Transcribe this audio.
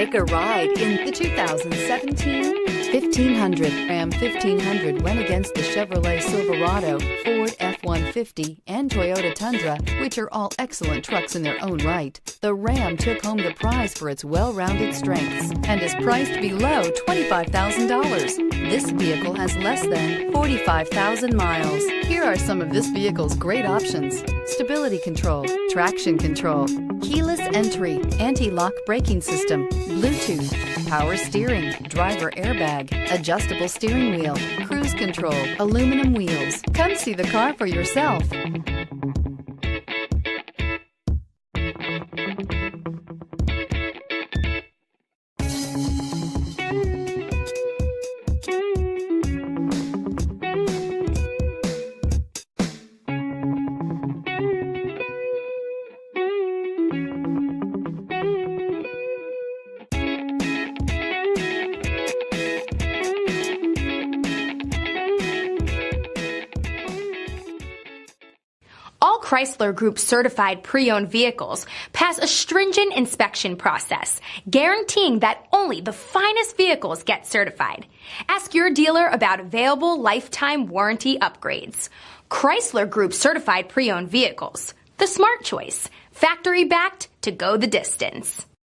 Take a ride in the 2017 1500. Ram 1500 went against the Chevrolet Silverado, Ford F-150, and Toyota Tundra, which are all excellent trucks in their own right. The Ram took home the prize for its well-rounded strengths and is priced below $25,000. This vehicle has less than 45,000 miles. Here are some of this vehicle's great options: stability control, traction control, keyless entry, anti-lock braking system, Bluetooth, power steering, driver airbag, adjustable steering wheel, cruise control, aluminum wheels. Come see the car for yourself. All Chrysler Group certified pre-owned vehicles pass a stringent inspection process, guaranteeing that only the finest vehicles get certified. Ask your dealer about available lifetime warranty upgrades. Chrysler Group certified pre-owned vehicles, the smart choice, factory backed to go the distance.